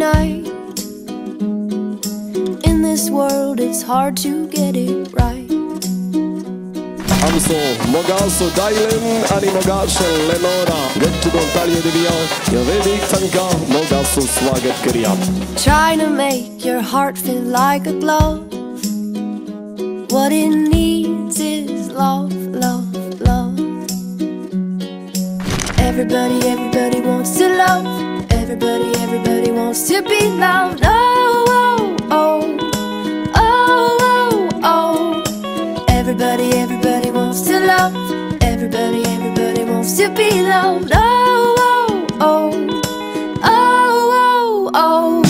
night. In this world it's hard to get it right. Amso, Mogaso Dylan, Ani Mogasha Lenora, get to Gontalia de Via, Yavedi Tanka, Mogaso Swagat Kriya. Trying to make your heart feel like a glove. What it needs is love, love, love. Everybody wants to love. Everybody wants to be loved. Oh, oh, oh, oh, oh, oh. Everybody wants to love. Everybody wants to be loved. Oh, oh, oh, oh, oh, oh.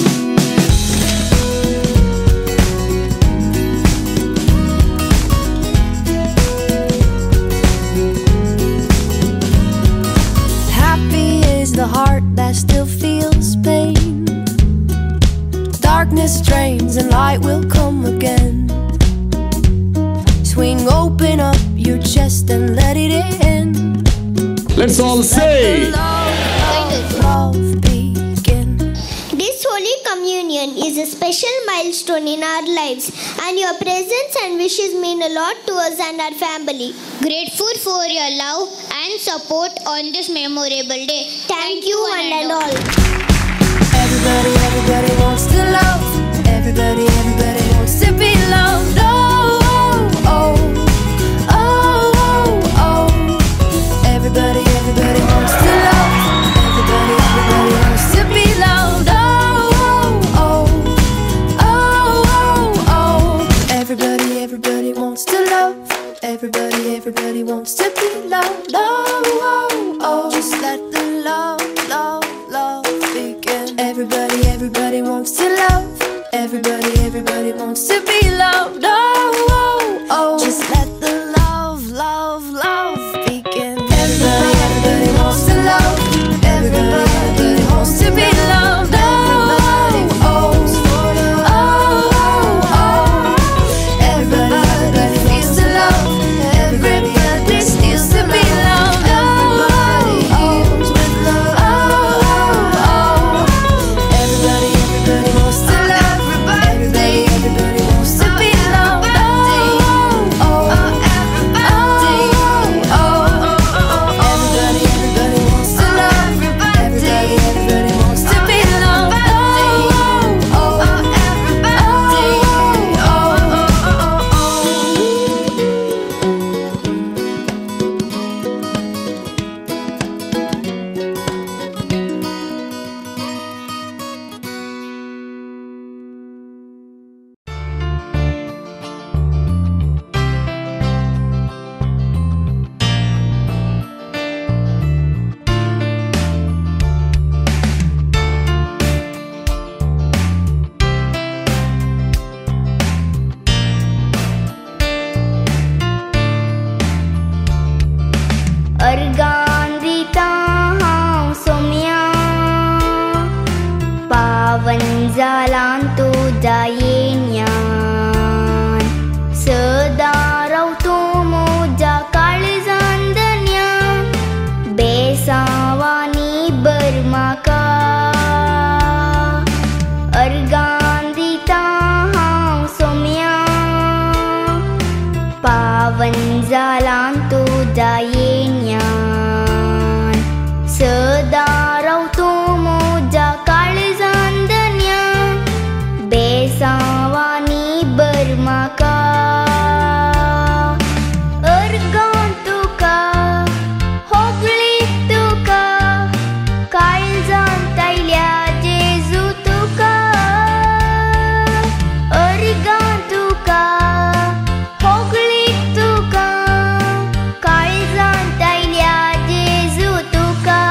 The heart that still feels pain. Darkness drains and light will come again. Swing open up your chest and let it in. Let's all say love begin. This Holy Communion is a special milestone in our lives, and your presence and wishes mean a lot to us and our family. Grateful for your love and support on this memorable day. Thank you one and all. Everybody wants to love. Everybody wants to be loved. Oh, oh, oh, oh, oh. Everybody wants to love. Everybody wants to be loved. Oh, oh, oh, oh, oh. Everybody wants to love. Everybody wants to be loved. Oh, oh, oh. Just let the love begin. Everybody wants to love. Everybody wants to be loved. Oh, oh, oh. Just let the love begin. Everybody wants to love. Everybody wants to be loved. Oh, oh, oh, oh. Everybody feels the love. Everybody steals to be loved. Oh, oh, with love. Oh, oh. Everybody wants to love. Everybody wants to be loved. Oh, oh, oh, oh. Everybody wants to love. Everybody wants to be loved. Oh, oh, Argandita somya pavan jalan tu dayenyan sedarau tu muja kalizandanya besawani bermaka Argandita somya pavan jalan tu dayenyan sedarau tu muja kalizandanya besawani bermaka Ergantuka hoglituka kailzantailia Jesu tuka Ergantuka hoglituka kailzantailia Jesu tuka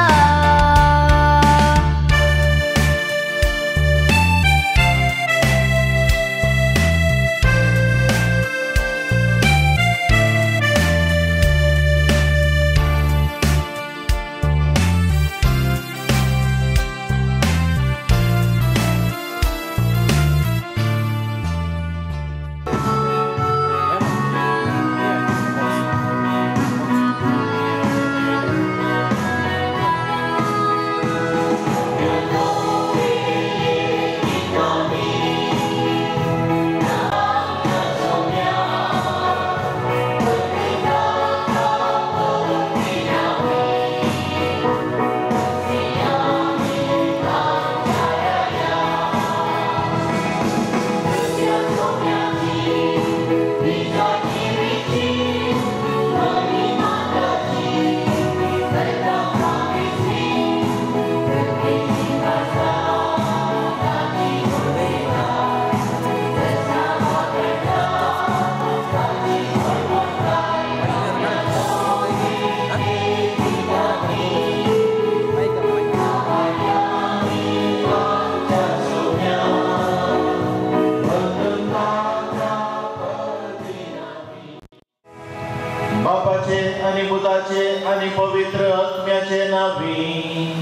पुत्राचे आणि पवित्र आत्म्याचे नावी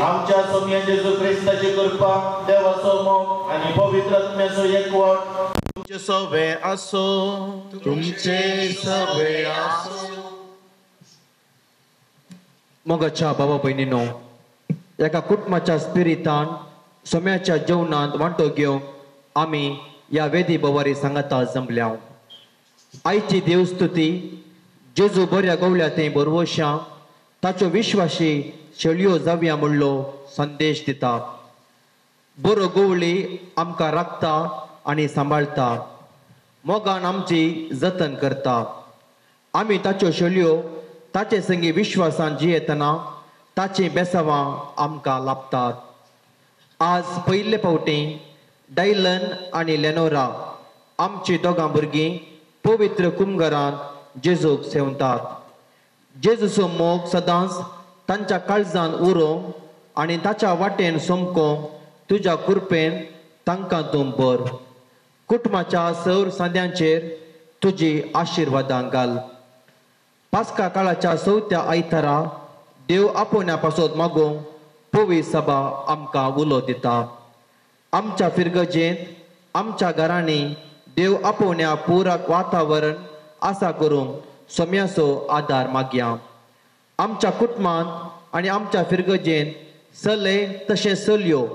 आमच्या सोम्या जेजू ख्रिस्ताची कृपा देवासमोर आणि पवित्र आत्म्याचो एकवट तुमचे सवे असो. तुमचे सवे असो. मोगाच्या बाबा भयणीनो, एका कुटुंबाच्या स्पिरितान सोम्याच्या जेवणात वांटो घेवंक आमी या वेदी बोवारी सांगाता जमल्या. आयची देवस्तुती जेजू बऱ्या गवल्या ते बरोवश्या ताच्यो विश्वासी शेळयो जावया म्हणलो संदेश दिता. बरो गवळी आमकां राखता आनी सांबाळता, मोगान आमची जतन करता. आमी ताच्यो शेळयो ताचे संगी विश्वासान जियेतना ताची बेसावां आमकां लाभतात. आज पयले फावटी डायलन आनी लेनोरा आमची दोगां भुरगीं पवित्र कुमगारांत जेजूक सेवतात. जेजूचो मोग सदांच तांच्या काळजांत उरोवंक आनी ताच्या वाटेन सोमकोवंक तुज्या कृपेन तांकां तूं भर. कुटुंबाच्या सौर सांद्यांचेर तुजी आशिर्वादां घाल. पास्का काळाच्या 4थ्या आयतारा देव आपोवण्या पासत मागोवंक पवी सभा आमकां उलो दिता. आमच्या फिरगजेंत आमच्या घरांनी देव आपोवण्या पुराक वातावरण आसा करूंक सोम्याचो आदार मागया. आमच्या कुटुंबांत आनी आमच्या फिरगजेंत सले तशें चलयो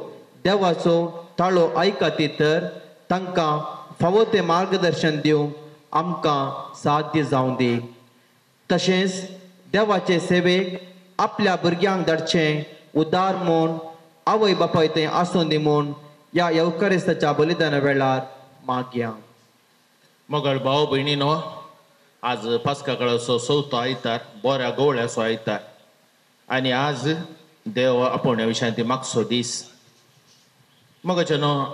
देवाचो ताळो आयकाती तर तांकां फावो तें मार्गदर्शन दिवंक आमकां साध्य जावं दी. तशेंच देवाचे सेवेक आपल्या भुरग्यांक धाडचें उदार म्हूण आवय बापाय थंय आसूं दी म्हूण या येवकारिस्ताच्या बलिदाना वेळार मागया. मोगळ भाव भयणीनो, आज पास्का काळाचो 4थो आयतार, बऱ्या गवळ्याचो आयतार आनी आज देव आपोवण्या विशयांती मागचो दीस. मोगाचे न्हू,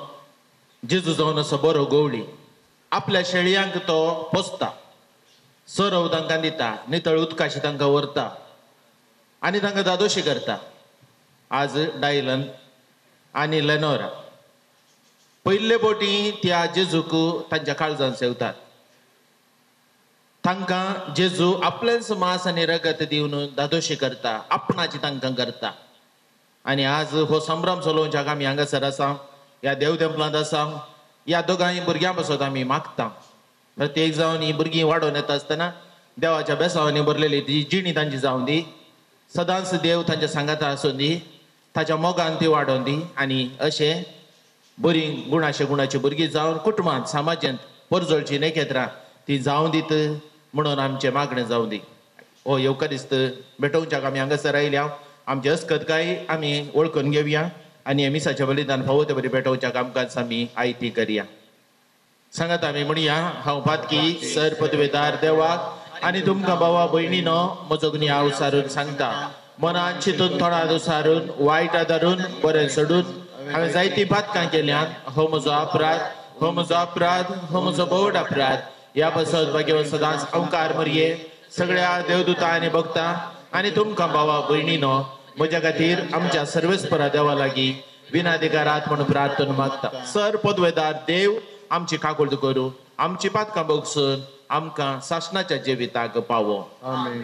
जेजू जावन असो बरो गवळी आपल्या शेळयांक तो पोसता, सरव तांकां दिता, नितळ उदकाशी तांकां व्हरता आनी तांकां दादोशी करता. आज डायलन आनी लेनोरा पयले बोटी त्या जेजूक तांच्या काळजांत सेवतात. तांकां जेजू आपलेंच मांस आनी रगत दिवन दादोशी करता, आपणाची तांकां करता. आनी आज हो संभ्रम चलोवच्याक आमी हांगासर आसा, ह्या देवदेंपलांत आसा. ह्या दोगांय भुरग्यां पासत आमी मागता. प्रत्येक जावन ही भुरगीं वाडोवन येता आसतना देवाच्या बेसावांनी भरलेली ती जिणी तांची जावं दी. सदांच देव तांच्या सांगाता आसूं दी, ताच्या मोगान ती वाडोवन दी आनी अशें बरी गुणाची भुरगीं जावन कुटुंबांत समाजांत परजळची नखेत्रां ती जावं दीत म्हणून आमचें मागणें जावं दी. हो येवकारिस्त भेटोवच्याक आमी हांगासर आयल्या. आमची अस्खदकाय आमी वळखून घेवया आनी हे मिसाचें बलिदान फावो ते बरी भेटोवच्याक आमकांच आमी आयती करया. सांगात आमी म्हणया, हांव पातकी सर पदवेदार देवाक आनी तुमकां भावा भयणीनो म्हजो गुन्यांव हांव सारून सांगता. मनान चिंतून थोडाद सारून वायट आदारून बरें सोडून हांवें जायतीं पातकां केल्यात. हो म्हजो अपराध, हो म्हजो अपराध, हो म्हजो बोड अपराध. ह्या पासत भाग्य सदांच अवकार मरये सगळ्या देवदूतां आनी भक्तां आनी तुमकां भावा भयणीनो म्हज्या खातीर आमच्या सर्वेस्परा देवा लागीं विनाधिकारात म्हणून प्रार्थना मागता. सर पदवेदार देव आमची काकूळ करूं, आमची पातकां बगसून आमकां सासणाच्या जिविताक पावो. आमेन.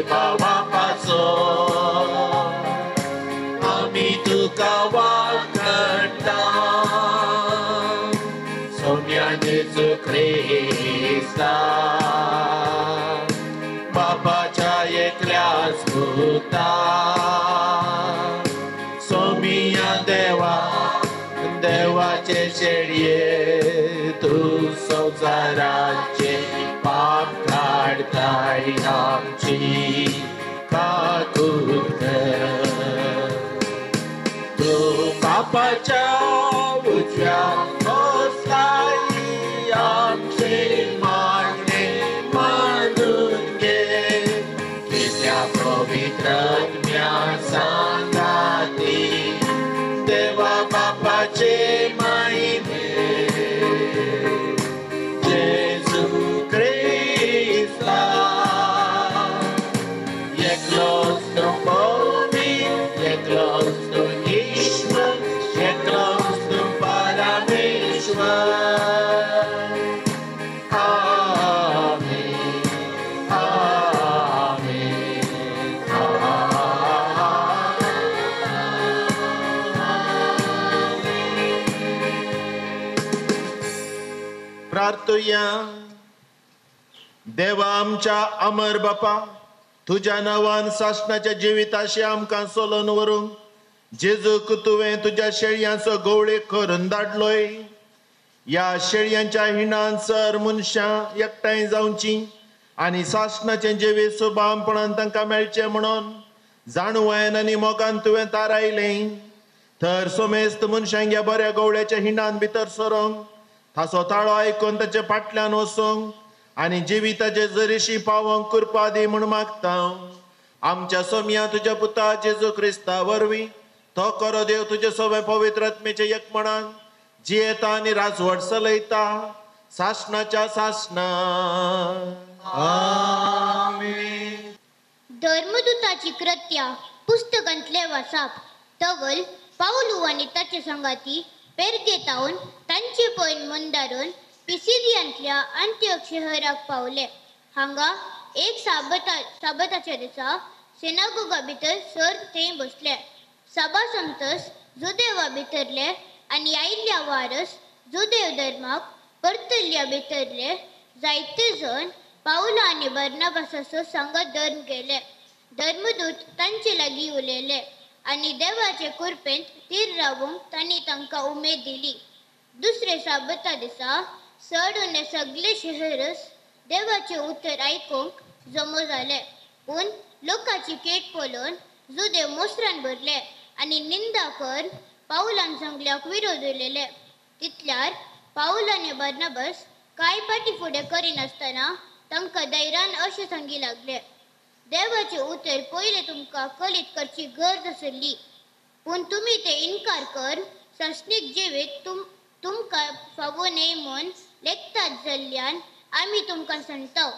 भावापासून आम्ही तुका वाखडटा सोम्या जेजू ख्रिस्ता बापाच्या एकल्याच पुता सोमिया देवाचे शेडये तू संसाराचे पाप काढताय आमची काकूत तू बापाच्या उजव्या बसलाय आमचे मागणे मानून घे तुझ्या पवित्र सांगाती देवा बापाचे महिमे जेजू ख्रिस्ता एकलोच तो पवी एकलोच तो ईश्वर एकलोच तो परमेश्वर आमेन आमेन प्रार्थुया देवा आमच्या अमर बापा तुझ्या नावान सासणाच्या जिविताशी आमकां सोलोन व्हरूंक जेजूक तुवें तुझ्या शेळयांचो गवळे करून धाडलोय या शेळयांच्या हिणान सर मनशां एकठांय जावची आनी सासणाचें जिवीत सुबामपणान तांकां मेळचें म्हणून जाणवायन आनी मोगान तुवें तारायलें तर सोमेस्त मनशांक ह्या बऱ्या गवळ्याच्या हिणान भितर सरोंक ताचो ताळो आयकून ताचे फाटल्यान वचोंक आनी जिविताचे जरीशी पावोंक कृपा दी म्हूण मागता आमच्या सोम्या तुज्या पुता जेजू क्रिस्ता वरवीं तो करो देव तुजे सगळे पवित्र आत्मेचे एकमणान जियेता आनी राजवट चलयता सासणाच्या सासणा आमेन. धर्मदूताची कृत्या पुस्तकांतले वाचप तवल पाऊल आनी ताचे संगाती पेरगेतावन तांचे पयन मंदारून पिसिदियांतल्या अंत्योक शहराक पावले. हांगा एक साबताच्या दिसा सिनागोगा भितर सर थंय बसले. सभा संतस जुदेवा भितरले आनी आयिल्ल्या वारस जुदेव धर्माक परतल्ल्या भितरले जायते जण पाऊल आनी बर्नबासाचो संगत धरून गेले. धर्मदूत तांचे लागीं उलयले आनी देवाचे कृपेंत तीर रावूंक तांणी तांकां उमेद दिली. दुसरे साबता दिसा चडून सगळे शहरस देवाचे उतर आयकूंक जमो जाले. पूण लोकांची केट पळोवन जुदेव मोसरान भरले आनी निंदा कर पाऊलान सगळ्याक विरोध उलयले. तितल्यार पाऊल आनी बर्नबास कांय पाटी फुडें करिनासतना तांकां धैर्यान अशें सांगी लागले देवाचे उतर पयले तुमकां कलीत करची गरज आसली पूण तुमी ते इन्कार कर सस्नीक जिवीत तुमकां फावो न्हय म्हूण लेखतात जाल्ल्यान आमी तुमकां सांगता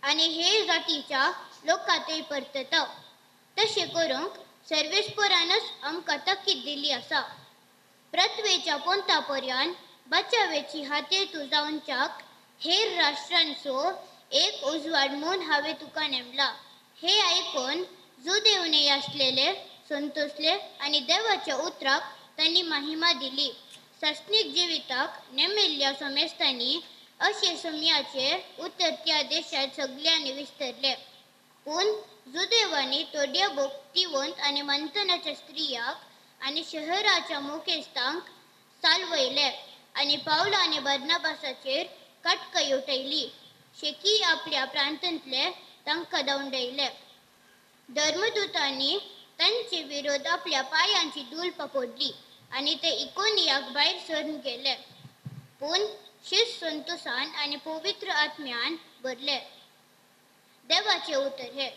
आनी हे जातीच्या लोकां थंय परतता. तशें करूंक सर्वेस्परानच आमकां ताकीद दिली आसा. प्रथवेच्या पोंता पर्यान बचावेची हातेर जावच्याक हेर राष्ट्रांचो एक उजवाड म्हूण हांवें तुका नेमला. हे आयकून जुदेवने आसलेले संतोषले आनी देवाच्या उतराक तांणी महिमा दिली. सस्नीक जिविताक नेमिल्ल्या समेस्तांनी अशे सम्याचे उतर त्या देशात सगळ्यांनी विस्तरले. पूण जुदेवांनी थोड्या भक्तिवंत आनी मंथनाच्या स्त्रियाक आनी शहराच्या मुखेस्तांक चालवयले आनी पाऊल आनी बर्नबासाचेर कटकय उठयली. शेकी आपल्या प्रांतांतले तांकां दवंडयले. धर्मदूतांनी तांचे विरोध आपल्या पायांची धूळ पकडली आनी ते इकोनियाक भायर सरून गेले. पूण शिस्त संतोषान आनी पवित्र आत्म्यान भरले. देवाचे उतर हे.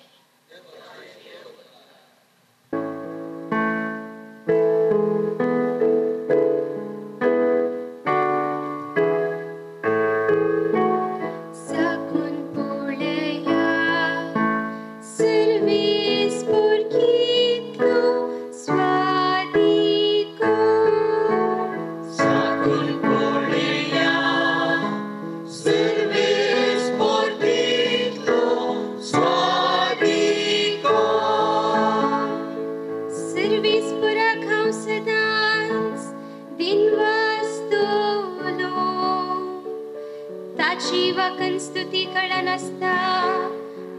Swadi आस्था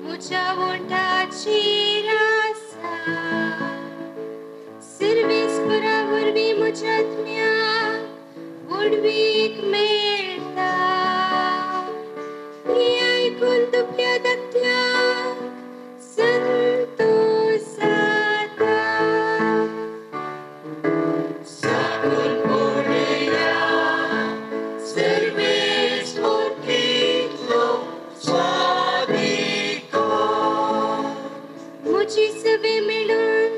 म्हज्या ओंठाची आसा सर्वेस्परा वरवीं म्हज्या आत्म्याक वडवीक मेळटा हें आयकून दुखल्या दाखल्याक संतोष जाता साकून पळया सर्वेस कितलो स्वादिको म्हजी सवे मेळून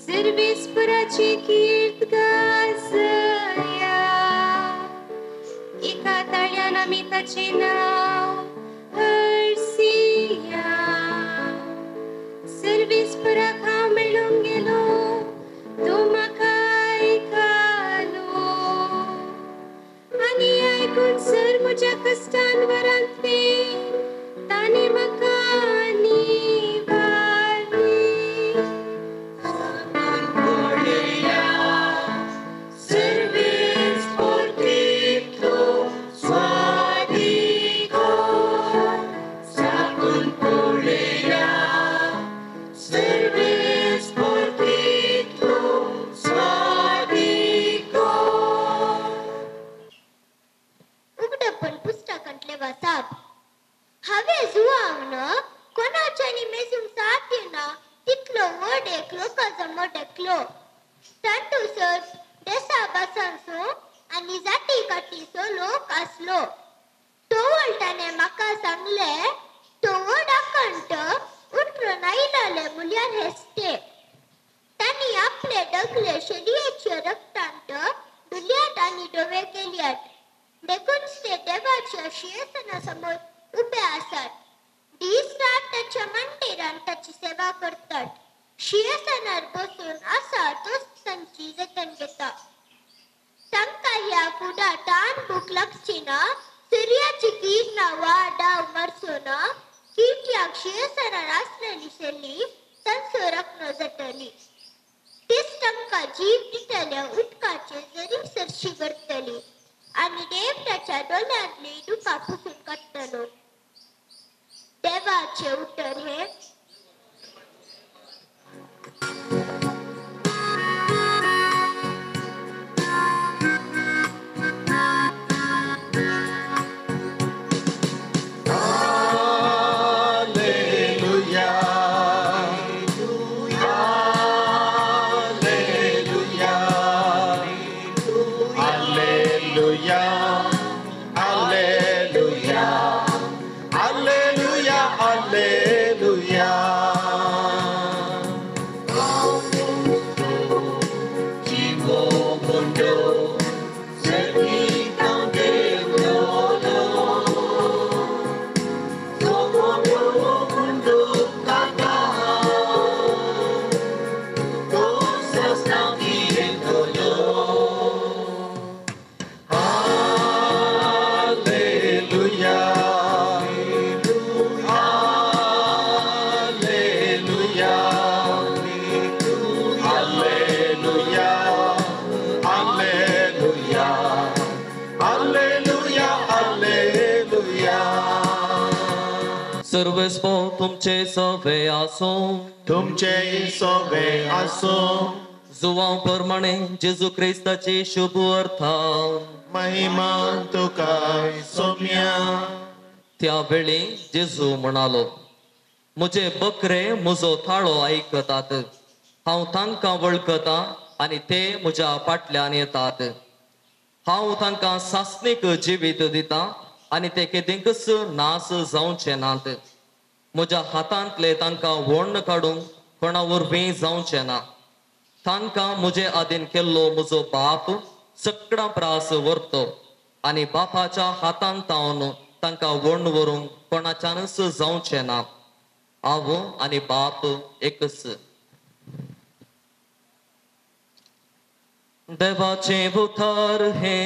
सर्वेस्पराची कीर्त गाजया एका ताळ्यान आमी ताचें नांव हरसिया सर्वेस्पराक हांव मेळूंक गेलो तो म्हाका आयकलो आनी आयकून सर म्हज्या कश्टान वरांतले ताणें म्हाका निवारली सर्वेस कितलो स्वादिको साकून पळया सर्वेस कितलो स्वादिको उगडपण पुस्तकांतले वाचप हांवें जुआवण कोणाच्यानी मेजूंक साथिना तितलो व्हड एकलो काजमो डेकलो तातूंसर देसा बासांचो आनी जाती काटीचो लोक आसलो तो वळटाने म्हाका सांगले तो व्हड आकंठ उठरून आयलाले मुल्यार हेस्ते तांणी आपले डगले शेडयेचे रक्तांत धुल्यात आनी डोळे केल्यात देखून ते देवाच्या सिंहासना समोर उबे आसात दीस रात ताच्या मांडेरान ताची सेवा करतात सिंहासनार बसून आसा तोच तांची जतन घेता तांकां ह्या फुडां तान भूक लागची ना सूर्याची किरणां वा डाव मारचो ना कित्याक सिंहासनार आसलेली शेली तांचो रत्न जटली तीच तांकां जीव दितल्या उदकाचे जरी सरशी करतली आनी देव ताच्या दोळ्यांतली दुकां पुसून काडटलो देवाचे उतर हे सर्वस्व तुमचे सवे आसो तुमचे सवे आसो जुवां प्रमाणे जेजू क्रिस्ताची शुभ अर्थान महिमा तुका सोम्या त्या वेळी जेजू म्हणालो म्हजे बकरे म्हजो थाळो आयकतात हांव तांकां वळखतां आनी ते म्हज्या फाटल्यान येतात हांव तांकां सासणीक जिवीत दितां आनी ते केदेंकच नास जावचे नात म्हज्या हातांतले तांकां वोण काडूंक कोणा वरवीं जावचे ना तांकां म्हजे आदीन केल्लो म्हजो बाप सगळा प्रास व्हरतो आनी बापाच्या हातांत तावन तांकां वोण व्हरूंक कोणाच्यानच जावचे ना हांव आनी बाप एकच देवाचे उतर हे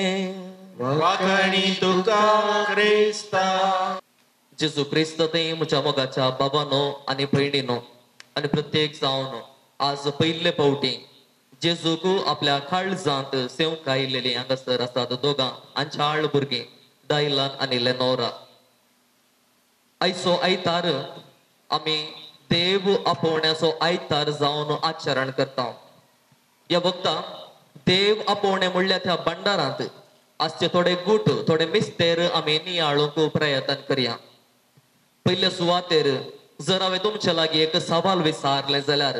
वाकणी तुका क्रिस्ता जेजू क्रिस्त ते म्हज्या मोगाच्या बाबानो आनी भयणीनो आनी प्रत्येक जावन आज पयले फावटी जेजूक आपल्या काळजांत सेवंक आयिल्लेली हांगासर आसात दोगां आंचाळ भुरगीं डायलान आनी लेनोरा आयचो आयतार आम्ही देव आपोवण्याचो आयतार जावन आचरण करता. या वक्ता देव आपोवणे म्हणल्यार त्या भंडारांत आजचे थोडे गुट थोडे मिस्तेर आम्ही नियाळूंक प्रयत्न करया. पयल्या सुवातेर जर हांवें तुमच्या लागीं एक सवाल विचारले जाल्यार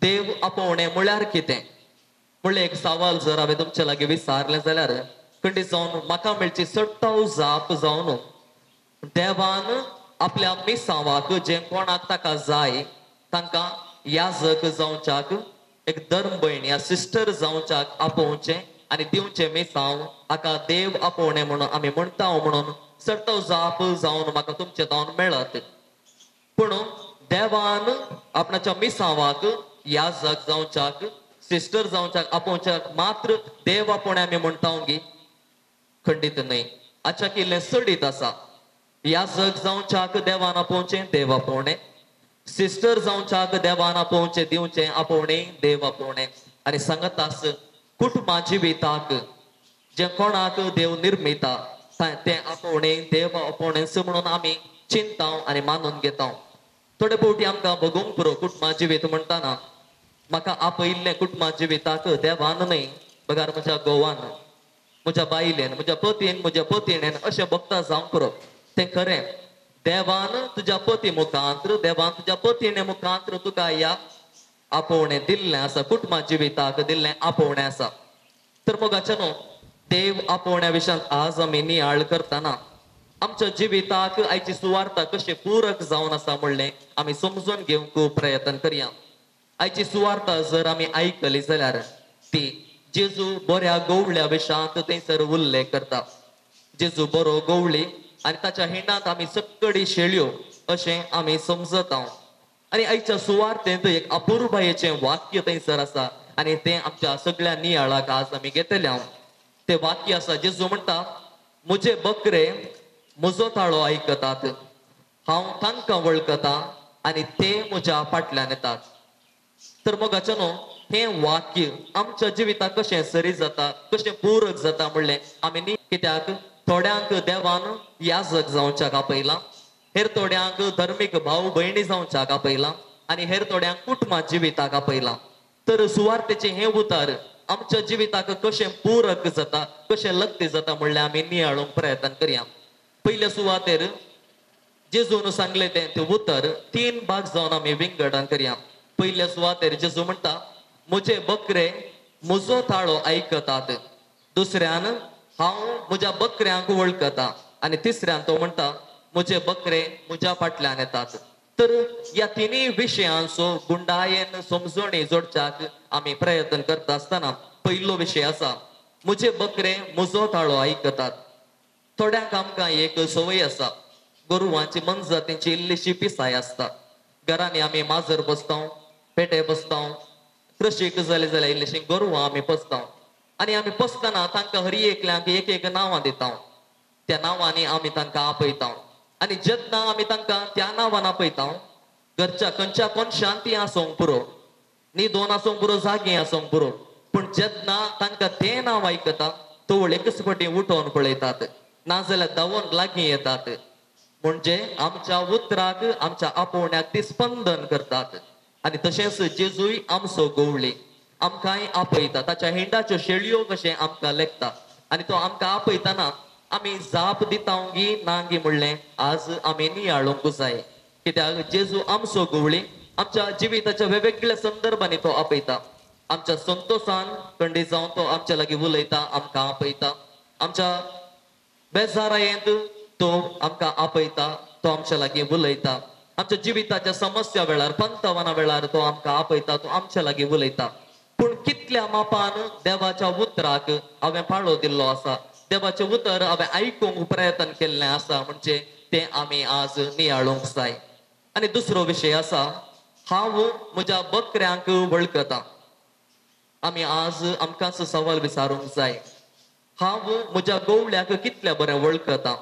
देव आपोवणे म्हळ्यार कितें म्हणलें एक सवाल जर हांवें तुमच्या लागीं विचारले जाल्यार खंडीत जावन म्हाका मेळची सट्टाव जाप जावन देवान आपल्या मिसावाक जे कोणाक ताका जाय तांकां याजक जावच्याक एक धर्म भयण या सिस्टर जावच्याक आपोवचें आनी दिवचे मिसांव हाका देव आपोवणे म्हणून आमी म्हणटा म्हणून सट्टाव जाप जावन म्हाका तुमचे जावन मेळत. पूण देवान आपणाच्या मिसावाक याजक जावच्याक सिस्टर जावच्याक आपोवच्याक मात्र देव आपोवणे आमी म्हणटा गी खंडीत न्हय. हाच्या किल्लें सडीत आसा. याजक जावच्याक देवान आपोवचें देव आपोवणे, सिस्टर जावच्याक देवान आपोवचें दिवचें आपोवणे देव आपोवणे. आनी सांगत आस कुटुंबा जिविताक जे कोणाक देव निर्मिता ते आपोवणे देव आपोवणे म्हणून आमी चिंता आनी मानून घेता. थोडे फावटी आमकां बगूंक पुरो कुटुंबा जिवीत म्हणटाना म्हाका आपयिल्लें कुटुंबा जिविताक देवान न्हय बगार म्हज्या घोवान म्हज्या बायलेन म्हज्या पतीन म्हज्या पतीणेन अशें भक्ता जावंक पुरो. तें खरें देवान तुज्या पती मुखांत्र देवान तुज्या पतीणे मुखांत्र तुका या आपोवणे दिल्लें आसा. कुटुंबा जिविताक दिल्लें आपोवणे आसा. तर मोगाचे न्हू देव आपोवण्या विशयांत आज आमी नियाळ करतना आमच्या जिविताक आयची सुवार्ता कशें पूरक जावन आसा म्हणलें आमी समजून घेवंक प्रयत्न करया. आयची सुवार्ता जर आमी आयकली जाल्यार ती जेजू बऱ्या गवळ्या विशयांत थंयसर उल्लेख करता. जेजू बरो गवळी आनी ताच्या हिंडांत आमी सक्कडी शेळयो अशें आमी समजता. आनी आयच्या सुवार्तेंत एक अपुर्बायेचें वाक्य थंयसर आसा आनी तें आमच्या सगळ्या नियाळाक आज आमी घेतल्या. तें वाक्य आसा जेजू म्हणटा म्हजे बकरे म्हजो ताळो आयकतात, हांव तांकां वळखता आनी ते म्हज्या फाटल्यान येतात. तर मोगाचे न्हू हें वाक्य आमच्या जिविताक कशें सरी जाता कशें पूरक जाता म्हणलें आमी न्ही. कित्याक थोड्यांक देवान याजक जावच्याक आपयलां, हेर थोड्यांक धर्मीक भाव भयणी जावच्याक आपयलां आनी हेर थोड्यांक कुटुंबा जिविताक आपयलां. तर सुवार्तेचें हें उतर आमच्या जिविताक कशें पूरक जाता कशें लक्ती जाता म्हणल्यार आमी नियाळूंक प्रयत्न करया. पयल्या सुवातेर जेजून सांगलें तें उतर 3 भाग जावन आमी विंगडान करया. पयल्या सुवातेर जेजू म्हणटा म्हजे बकरे म्हजो ताळो आयकतात, दुसऱ्यान हांव म्हज्या बकऱ्यांक वळखता आनी तिसऱ्यान तो म्हणटा म्हजे बकरे म्हज्या फाटल्यान येतात. तर ह्या तिनूय विशयांचो गुंडायेन समजणी जोडच्याक आमी प्रयत्न करता आसतना पयलो विशय आसा म्हजे बकरे म्हजो ताळो आयकतात. थोड्यांक आमकां एक संवय आसा गोरवांची मनजातींची इल्लीशी पिसाय आसता. घरांनी आमी माजर पोसता, पेटे पोसता, कृशीक जालें जाल्यार इल्लीशी गोरवां आमी पोसता आनी आमी पोसतना तांकां हरी एकल्यांक एक एक नांवां दिता. त्या नांवांनी आमी तांकां आपयता आनी जेन्ना आमी तांकां त्या नांवान आपयता घरच्या खंयच्या कोनशान ती आसूंक पुरो न्ही, 2 आसूंक पुरो जागी आसूंक पुरो, पूण जेन्ना तांकां तें नांव आयकता तवळ एकच फावटी उठोवन पळयतात नाजाल्यार धांवून लागीं येतात. म्हणजे आमच्या उतराक आमच्या आपोवण्याक ती स्पंदन करतात. आनी तशेंच जेजूय आमचो गवळी आमकांय आपयता, ताच्या हिंडाच्यो शेळयो कशें आमकां लेखता आनी तो आमकां आपयतना आमी जाप दिता गी ना गी म्हणलें आज आमी नियाळूंक जाय. कित्याक जेजू आमचो गवळी आमच्या जिविताच्या वेगवेगळ्या संदर्भांनी तो आपयता. आमच्या संतोषान खंडीत जावन तो आमच्या लागीं उलयता, आमकां आपयता. आमच्या बेजारायेंत तो आमकां आपयता, तो आमच्या लागीं उलयता. आमच्या जिविताच्या समस्या वेळार पंतवना वेळार तो आमकां आपयता, तो आमच्या लागीं उलयता. पूण कितल्या मापान देवाच्या उतराक हांवें पाळो दिल्लो आसा, देवाचें उतर हांवें आयकूंक प्रयत्न केल्लें आसा म्हणजे तें आमी आज नियाळूंक जाय. आनी दुसरो विशय आसा हांव म्हज्या बकऱ्यांक वळखता. आमी आज आमकांच सवाल विचारूंक जाय हांव म्हज्या गवळ्याक कितल्या बरें वळखता.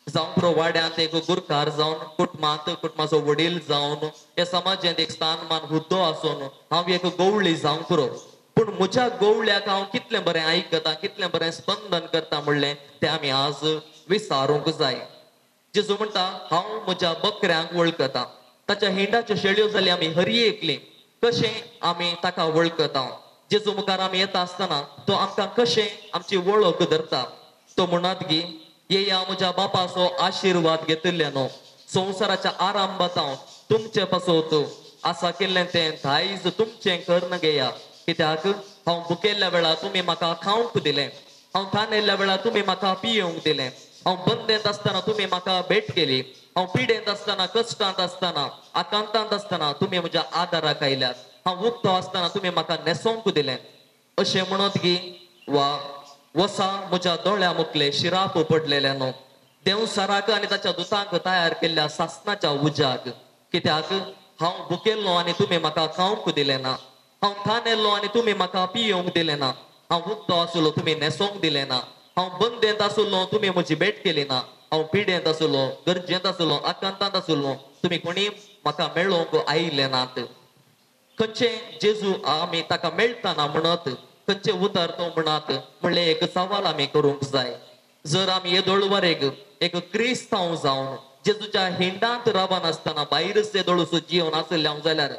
जावं पुरो वाड्यांत एक गुरकार जावन कुटुंबाचो वडील जावन ह्या समाजांत एक स्थानमान हुद्दो आसून हांव एक गवळी जावंक पुरो, पूण म्हज्या गवळ्याक हांव कितलें बरें आयकता कितलें बरें स्पंदन करता म्हणलें तें आमी आज विचारूंक जाय. जेजू म्हणटा हांव म्हज्या बकऱ्यांक वळखता. ताच्या हिंडाच्यो शेळयो जाल्यार आमी हरयेकली कशें आमी ताका वळखता. जेजू मुखार आमी येता आसतना तो आमकां कशें आमची वळख धरता. तो म्हणत की येया म्हज्या बापाचो आशिर्वाद घेतिल्ल्यानो संवसाराच्या आरंभात तुमचे पासत आसा केल्लें तें दायज तुमचें करन घेया. कित्याक हांव भुकेल्ल्या वेळार तुमी म्हाका खावंक दिलें, हांव थानेल्ल्या वेळार तुमी म्हाका पियोंक दिलें, हांव बंदेंत आसतना तुमी म्हाका भेट केली, हांव पिडेंत आसतना, कश्टांत आसतना, आकांतांत आसतना तुमी म्हज्या आदाराक आयल्यात, हांव उक्तो आसतना तुमी म्हाका न्हेसोंक दिलें. अशें म्हणत की वा वसा म्हज्या दोळ्या मुखले शिराप पडलेल्यानो देवसाराक आनी ताच्या दुतांक तयार केल्ल्या सासनाच्या उज्याक. कित्याक हांव भुकेल्लो आनी तुमी म्हाका खावंक दिलें ना, हांव थानेल्लो आनी तुमी म्हाका पियोंक दिलें ना, हांव उक्तो आसलो तुमी न्हेसोंक दिलें ना, हांव बंदेंत आसलो तुमी म्हजी भेट केली ना, हांव पिडेंत आसलो, गरजेंत आसलो, आकांतांत आसलो तुमी कोणी म्हाका मेळोवंक आयिल्ले नात. खंयचें जेजू आमी ताका मेळटाना म्हणत खंयचें उतर तो म्हणत म्हणलें एक सवाल आमी करूंक जाय. जर आमी येदोळवरेक एक क्रिस्तांव जावन जेजूच्या हिंडांत रावन आसतना भायरच येदोळूचो जीवन आसल्यां जाल्यार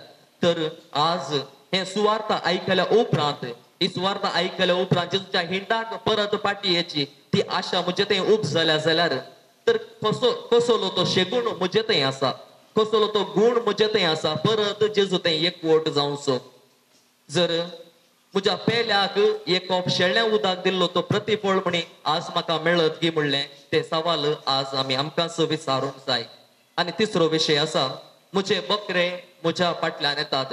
तर आज हे सुवार्थ आयकल्या उपरांत ही सुवार्थ आयकल्या उपरांत जेजूच्या हिंडाक परत पाटी येची ती आशा म्हजे थंय उब जाल्या जाल्यार तर कसलो तो शेगूण म्हजे थंय आसा, कसलो तो गूण म्हजे थंय आसा परत जेजू थंय एकवट जावचो. जर म्हज्या पेल्याक एक कॉप शेळ्या उदक दिल्लो तो प्रतिफळ म्हणी आज म्हाका मेळत की म्हणलें ते सवाल आज आमी आमकांच विचारूंक जाय. आनी तिसरो विशय आसा म्हजे बकरे म्हज्या फाटल्यान येतात.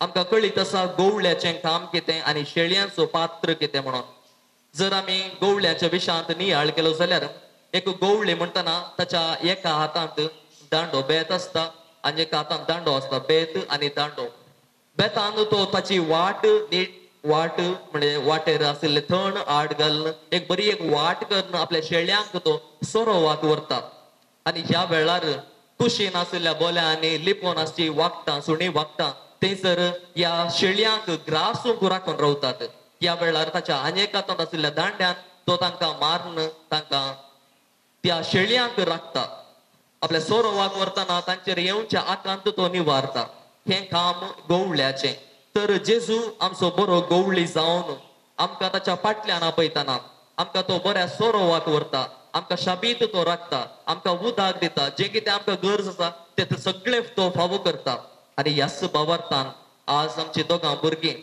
आमकां कळीत आसा गवळ्याचें काम कितें आनी शेळयांचो पात्र कितें म्हणून. जर आमी गवळ्याच्या विशयांत नियाळ केलो जाल्यार एक गवळी म्हणटना ताच्या एका हातांत दांडो बेत आसता आनी एका हातांत दांडो आसता. बेत आनी दांडो. बेतान तो ताची वाट नीट वाट म्हणजे वाटेर आशिल्ले थंड आड घालून एक बरी एक वाट करून आपल्या शेळ्यांक तो सोरोवाक व्हरता. आनी ह्या वेळार कुशीन आशिल्ल्या बोल्यांनी लिपोन आसची वागटां सुणी वागटां थंयसर ह्या शेळयांक ग्रासूंक राखून रावतात. ह्या वेळार ताच्या आनेक हातांत आशिल्ल्या दांड्यान तो तांकां मारून तांकां त्या शेळयांक राखता. आपल्या सोरोवाक व्हरतना तांचेर येवच्या आकांत तो निवारता. हें काम गवळ्याचें. तर जेजू आमचो बरो गवळी जावन आमकां ताच्या फाटल्यान आपयतना आमकां तो बऱ्या सोरोवाक व्हरता, आमकां शाबीत तो राखता, आमकां उदक दिता, जें कितें आमकां गरज आसा तें सगळें तो फावो करता. आनी ह्याच भावार्थान आज आमची दोगां भुरगीं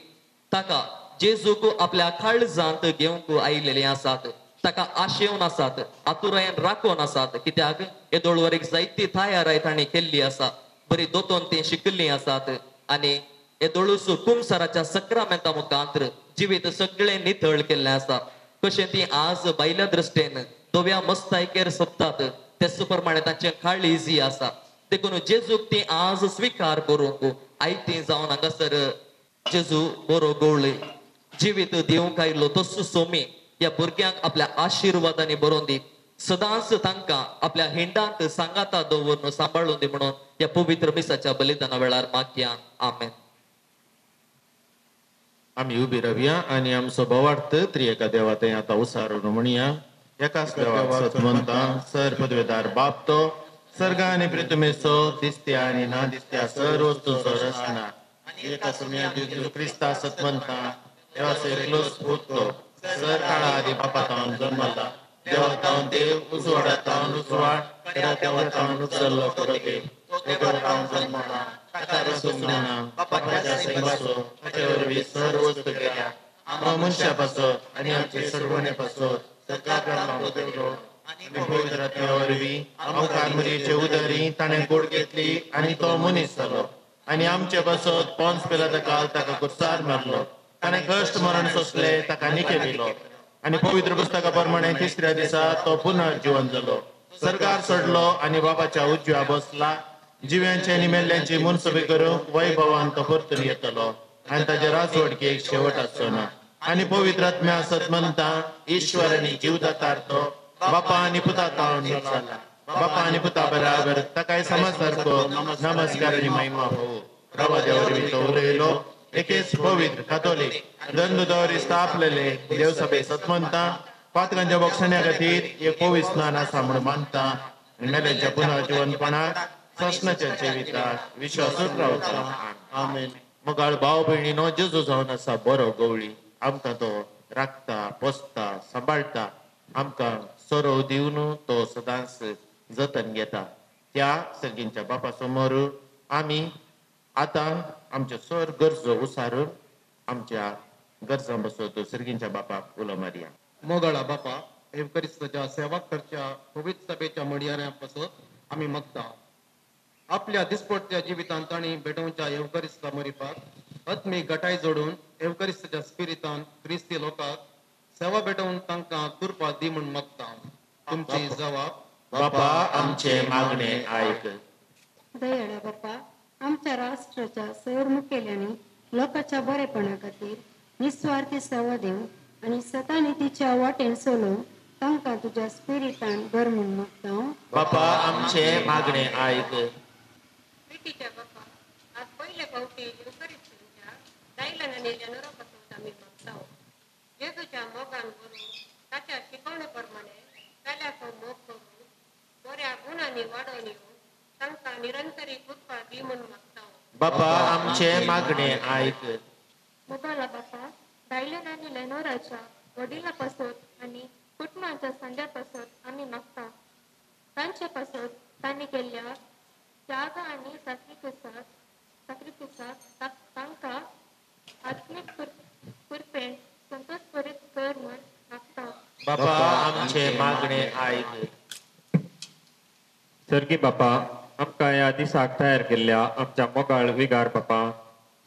ताका जेजूक आपल्या काळजांत घेवंक आयिल्लीं आसात, ताका आशेवन आसात, आतुरायेन राखून आसात. कित्याक येदोळवरेक जायती तयाराय तांणी केल्ली आसा, बरी दोतोन ती शिकिल्लीं आसात. आनी येदोळूस कुंभसाराच्या सक्रामेंता मुखांतर जिवीत सगळें नितळ केल्लें आसा. कशें ती आज भायल्या दृश्टेन दोव्या मस्तायकेर सोपतात तेच प्रमाणे तांचें काळीज आसा. देखून जेजूक ती आज स्विकार करूंक आयती जावन हांगासर जेजू बरो गवळी जिवीत दिवंक आयिल्लो तसो सोमी ह्या भुरग्यांक आपल्या आशिर्वादांनी बरोवन दी, सदांच तांकां आपल्या हिंडांत सांगाता दवरून सांबाळून दी म्हणून ह्या पवित्र मिसाच्या बलिदाना वेळार मागया. आमेन. आमी उबी रावया आनी आमचो भवार्थ त्रिएका देवा थंय आतां उसारून म्हणया. एकाच देवाक सतमंता सर पदवेदार बाप तो सर्गा आनी पृथ्वीचो दिसत्या आनी ना दिसत्या सर्व वस्तूचो रचना एका सुम्या क्रिस्ता सतमंता देवाचो एकलोच पुतो सर काळा आदी बापातावन जन्मला देवा तावन देव उजवाडात तावन उजवाड तेरा देवा तावन उचललो करते देवा तावन जन्मला ताका सुमना बापाच्या सैवाचो ताचे वरवीं सर्व वस्तू केल्या आमकां मनशा पासत आनी आमचे सडवणे पासत सकाळ देवलो आनी पवित्र आत्म्या वरवीं आमकां मरीचे उदरी ताणें गोड घेतली आनी तो मनीस जालो आनी आमचे पासत पोंस पिलाता काल ताका कुर्सार मारलो ताणें कश्ट मरण सोंसले ताका निखे दिलो आनी पवित्र पुस्तका प्रमाणे तिसऱ्या दिसा तो पुनर्जीवन जालो सरकार सोडलो आनी बाबाच्या उजव्या बसला जिव्यांचे आनी मेल्ल्यांची मुनसुबी करूंक वैभवान तो परतून येतलो आनी ताचे राजवडकेक शेवट आसचो ना आनी पवित्र आत्म्या सत म्हणटा ईश्वर आनी जीवदातार तो बापा आनी पुता तावन जाला बापा आनी पुता बराबर ताकाय समजसारको नमस्कार आनी महिमा होवो प्रभा देवरवीं तो उलयलो एकेच पवित्र कातोलीक दंड दवरी स्थापलेले देवसभे सत म्हणटा पातकांच्या बक्षण्या खातीर एक पवित्र स्नान आसा म्हूण मानता मेल्याच्या पुन्हा जीवनपणात ससनाच्या जिवितात विश्वासूच रावता आमेन. मोगाळ भाव भयणीनो जेजू जावन आसा बरो गवळी आमकां तो राखता पोसता सांबाळटा आमकां सरो दिवन तो सदांच जतन घेता. त्या सर्गींच्या बापा समोर आमी आतां आमच्यो सर गरजो उसारून आमच्या गरजां बसोत सर्गींच्या बापाक उलो मारया. मोगाळा बापा एवकरिस्ताच्या सेवा करच्या पवित्र सभेच्या मडयाऱ्या पासत आमी मागता. आपल्या दिसपट्ट्या जिवितांत तांणी भेटोवच्या एवकरिस्ता मरिपाक आत्मी गटाय जोडून एवकरिस्ताच्या स्पिरितान क्रिस्ती लोकांक सेवा भेटोवन तांकां कृपा दी म्हूण मागता. तुमची जबाब बापा आमचे मागणे आयक. दयाळा बापा आमच्या राष्ट्राच्या सैर मुखेल्यांनी लोकांच्या बरेपणा खातीर निस्वार्थी सेवा दिवन आणि सतानितीच्या वाटेन चलोवन तांकां तुज्या स्पिरितान भर म्हूण मागता. बापा आमचे मागणे आयक. प्रितीच्या बापा आज पयले फावटी एवकरिस्ताच्या दायलन आनी लेनोरा पासून आमी मागता. जेजूच्या मोगान व्हरून ताच्या शिकवणे प्रमाणे जाल्याक मोग करून बऱ्या गुणांनी वाडोवन येवन तांकां निरंतरी कृपा दी म्हूण मागता. बापा आमचे मागणे आयक. मोगाला बापा दायलन आनी लेनोराच्या वडिला पासत आनी कुटुंबाच्या संध्या पासत आमी मागता. तांचे पासत तांणी केल्ल्या त्याग आनी साक्रिफिसाक तांकां आत्मीक कृपेन संतोष करीत कर म्हूण मागता. बापा आमचे मागणे आयक. सर्गी बापा आमकां ह्या दिसाक तयार केल्ल्या आमच्या मोगाळ विगार बापा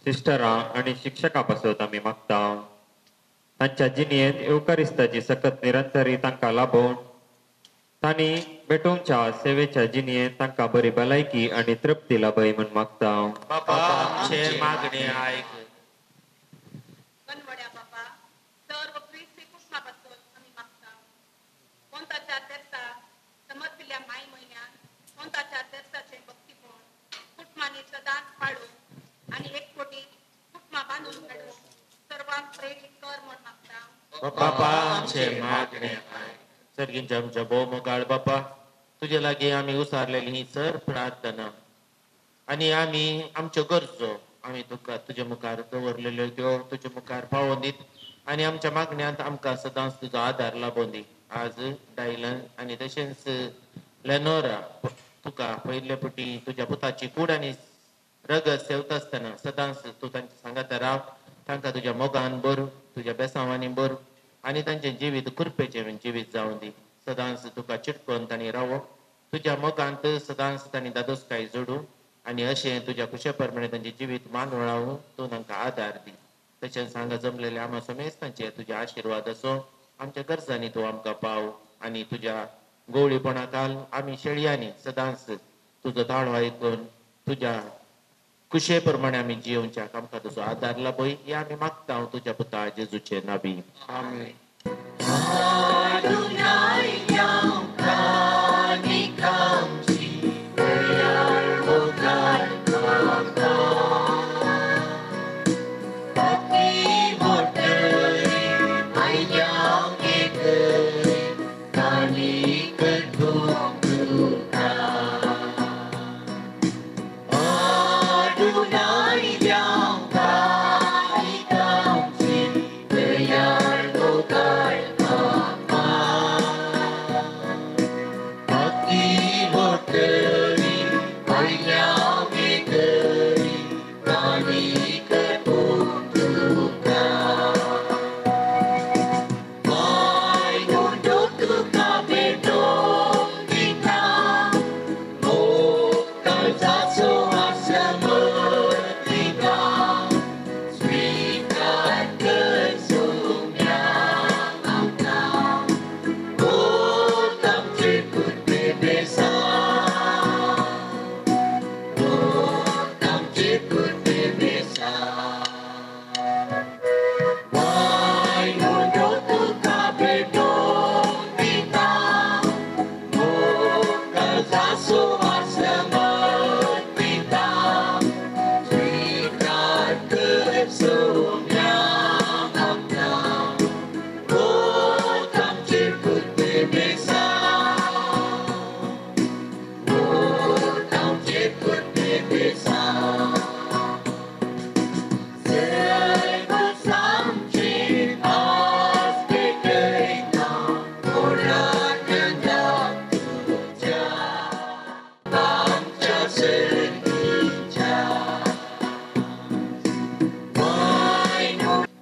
सिस्टरां आनी शिक्षकां पासत आमी मागता. तांच्या जिणेंत एवकरिस्ताची सकत निरंतरी तांकां लाभोवन तांणी भेटोवच्या सेवेच्या जिणेंत तांकां बरी भलायकी आनी तृप्ती लाभय म्हूण मागता. बापा आमचे मागणे आयक. कनवड्या बापा सर्व क्रिस्ती कुटुंबा पासून आमी मागता. कोणताच्या तेर्सा समर्पिल्ल्या माय म्हयन्यात कोणताच्या तेर्साचे भक्तीपण कुटुंबांनी सदांच पाळून आनी एकवटी कुटुंबा बांदून काडून सर्वांक प्रेरीत कर म्हूण मागता. बापा आमचे मागणे आयक. सर्गींच्या आमच्या भोव मोगाळ बापा तुजे लागीं आमी उसारलेली ही सर प्रार्थना आनी आमी आमच्यो गरजो आमी तुका तुजे मुखार दवरलेल्यो त्यो तुजे मुखार पावोवन दीत आनी आमच्या मागण्यांत आमकां सदांच तुजो आदार लाभोवन दी. आज डायलन आनी तशेंच लेनोरा तुका पयले फावटी तुज्या पुताची कूड आनी रगत सेवता आसतना सदांच तूं तांच्या सांगाता राव. तांकां तुज्या मोगान भर तुज्या बेसांवांनी भर आनी तांचें जिवीत कृपेचें जिवीत जावं दी. सदांच तुका चिटकोवन तांणी रावो. तुज्या मोगांत सदांच तांणी दादोसकाय जोडूं आनी अशें तुज्या कुशे प्रमाणे तांचें जिवीत मानवळावूं तूं तांकां आदार दी. तशेंच हांगा जमलेले आमा समेज तांचे तुजे आशिर्वाद असो. आमच्या गरजांनी तूं आमकां पाव आनी तुज्या गवळीपणा काल आमी शेळयांनी सदांच तुजो ताळो आयकून तुज्या कुशे प्रमाणे आमी जियोवच्याक आमकां तुजो आदार लाभय हे आमी मागता हांव तुज्या पुता जेजूचे नांवी. आमेन.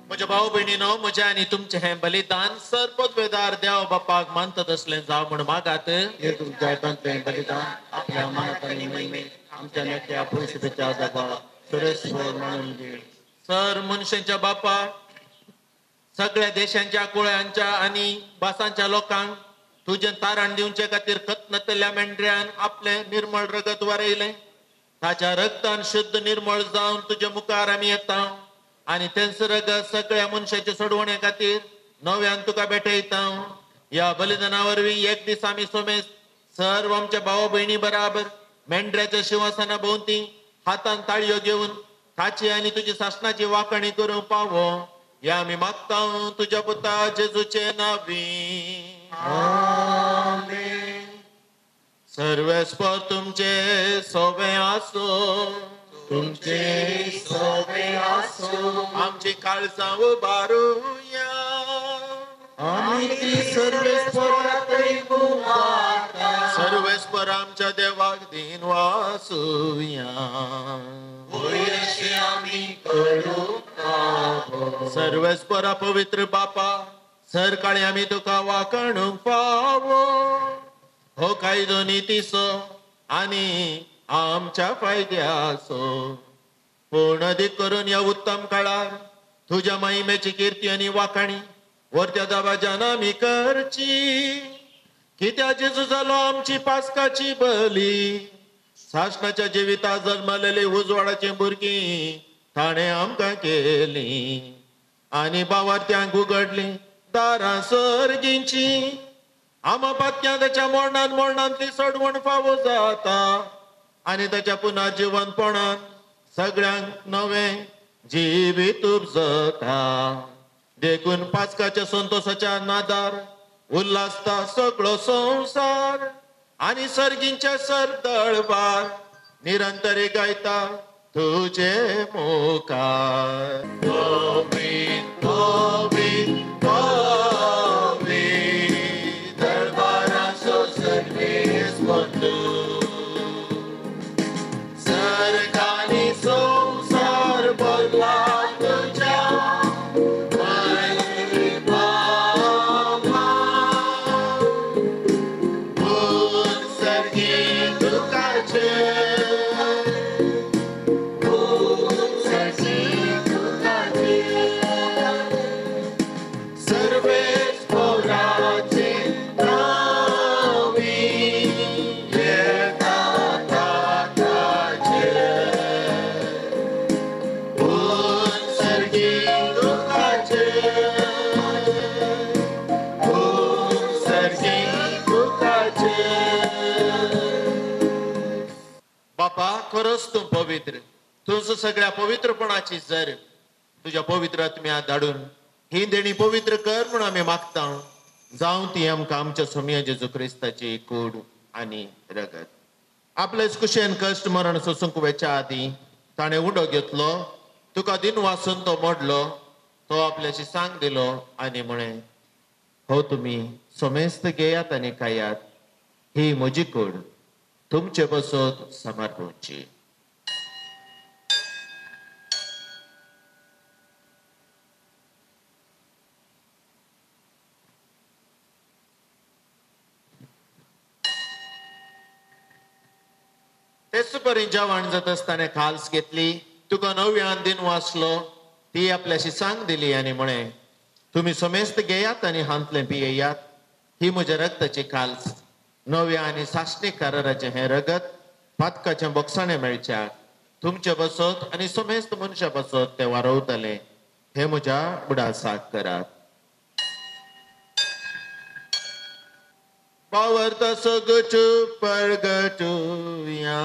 म्हज्या भाऊ भयणीनो, म्हजे आनी तुमचे हे बलिदान सर्पद्वेदार देव बापाक मानतात असले जाव म्हण मागात. हे तुमच्या हातांतलें बलिदान आपल्या मनात आनी नेमीत आमच्या नेत्या परिशदेच्या जागा सुरेस्वर मानून घे. सर मनशांच्या बापा, सगळ्या देशांच्या कुळ्यांच्या आणि भासांच्या लोकांक तुझे तारण दिवचे खातीर खतनतल्या मेंढऱ्यान आपले निर्मळ रगत वारयले. ताच्या रगतान शुद्ध निर्मळ जावन तुझे मुखार आमी येता आणि तेंच रगत सगळ्या मनशाच्या सोडवणे खातीर नव्यान तुका भेटयता. या बलिदाना वरवीं एक दीस आमी सोमेस सर्व आमच्या भाव भयणी बराबर मेंढऱ्याच्या शिवासना भोवती हातान ताळयो घेवन ताची आणि तुझी शासनाची वाखणी करूं पावो. या आमी मागता तुझ्या पुता जेजूचे नावी. सर्वेस्पर तुमचे सोबे आसो. तुमचे सोबे आसो. आमची काळजां उबारूया. आमी ती सर्वेस्पराक ऐकुवाता. सर्वेस्पर आमच्या देवाक दिन वासूया. आमी करू सर्वेस्परा पवित्र बापा, सरकाळी आमी तुका वाखणूंक फावो. हो कायदो नितीसो आनी आमच्या फायद्याचो. पूर्ण अधिक करून या उत्तम काळार तुझ्या महिमेची कीर्ती आणि वाखणी वरत्या दाबाजान आमी करची. कित्या जेजू जालो आमची पास्काची बली. शासनाच्या जिविता जल्मलेली उजवाडाची भुरगीं ताणे आमकां केली आणि बावार्थ्यांक उगडली दारां सर्गींची. आमा पातक्यां त्याच्या मोडणांतली सोडवण फावो जाता आणि त्याच्या पुन्हा जिवंतपणान सगळ्यांक नवें जिवीत उपजता. देखून पास्काच्या संतोषाच्या नादार उल्हासता सगळो संसार आणि सर्गींचे सरदळबार निरंतरी गायता तुझे मुखार. गोविंद गोविंद गोविंद दरबाराचो सर्वेस्पर तूं. सरकानी संसार भरला तुझ्या बापा, खरोच तू पवित्र. तुझ सगळ्या पवित्रपणाची जर तुझ्या पवित्र आत्म्या धाडून ही देणी पवित्र कर म्हणून आम्ही मागता. जावं ती आमकां आमच्या सोम्या जेजू क्रिस्ताची कूड आणि रगत. आपलेच कुशेन कश्ट मरण सोसूंक वेच्या आदी ताणें उडो घेतलो. तुका दिन वासून तो मोडलो. तो आपल्याशी सांग दिलो आणि म्हणे, हो तुम्ही सोमेस्त घेयात आणि खायात. ही म्हजी कूड तुमचे बसत समर्पणची. तेच परी जेवण जात असताना खाल्स घेतली. तुका नव्यान दिन वाचलो. ती आपल्याशी सांग दिली आणि म्हणे, तुम्ही समेस्त घेयात आणि हांतले पियेयात. ही म्हज्या रक्ताची खाल्स, नव्या आणि साश्निक कराराचे हे रगत पातकाचे बोगसाणे मेळच्याक तुमचे बसत आणि समेस्त मनशा बसत ते वारवतले. हे म्हज्या बुडासाक करात. पावरता सगळ्यो परगटुया.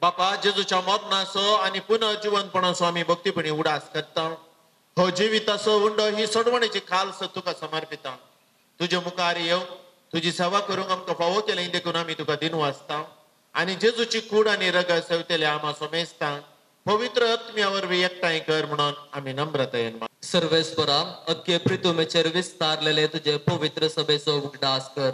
बापा जेजूच्या मरणाचो आणि पुनर्जीवनपणाचो आम्ही भक्तीपणी उडास करता. हो जिविताचो उंडो ही सोडवणेची खालस तुका समर्पिता. तुझे मुखार येऊ तुझी सेवा करूंक आमकां फावो केलें देखून आमी तुका दिनू आसता. आणि जेजूची कूड आणि रगत सेवतेले आम्हा सोमेस्ता. पवित्र आत्म्या वरवीं एकठांय कर म्हणून आमी नम्रतायेन सर्वेस्परा अख्खे पृथ्वीचेर विस्तारलेले तुझे पवित्र सभेचो उगडास कर.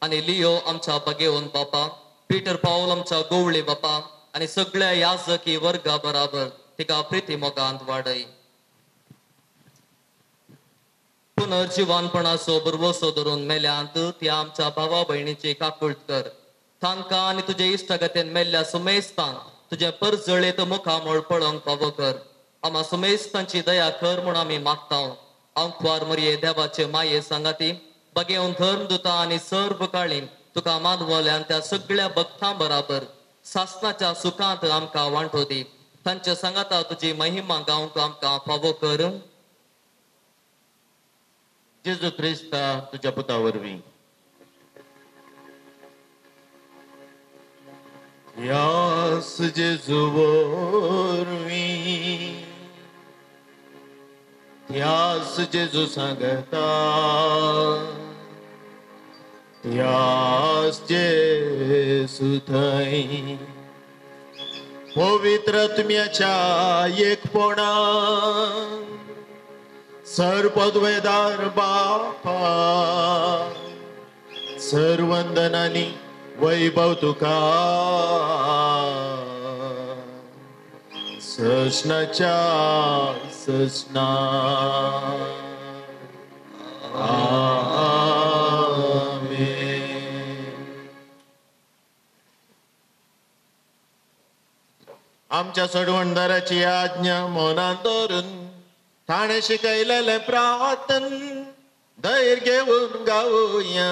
आणि लिओ आमच्या बगेवन बापा, पीटर पाऊल आमच्या गोवळी बापा आणि सगळ्या याजकी वर्गा बराबर तिका प्रिती मोगांत वाडय. पुनर्जीवनपणाचो बरवसो धरून मेल्यांत त्या आमच्या भावा बहिणीची काकुळट कर. तांकां आनी तुजे इश्टगतेन मेल्ल्या सुमेस्तांक तुझे परजळेत मुखामोळ पळोवंक फावो कर. आम्हा सुमेस्तांची दया कर म्हूण आमी मागता. अंकवार मरये देवाचे माये सांगाती बगेवन धर्मदुता आनी सर्व काळी तुका मानवल्यान त्या सगळ्या भक्तां बराबर सासनाच्या सुखांत आमकां वांटो दी. तांच्या सांगाता तुजी महिमा गावंक आमकां फावो कर. जेजू क्रिस्ता तुझ्या पुता वरवीं यास जेजू वरवीं यास जेजू सांगता यास जेजू थंय पवित्र आत्म्याच्या एकपणा सर्वपदवेदार बापा सर्वंदनानी वैभव तुका सष्णाच्या सष्णा आमच्या सोडवणदाराची आज्ञा मनात धरून ताणे शिकयलेले प्रार्थन धैर्य घेऊन गाऊया.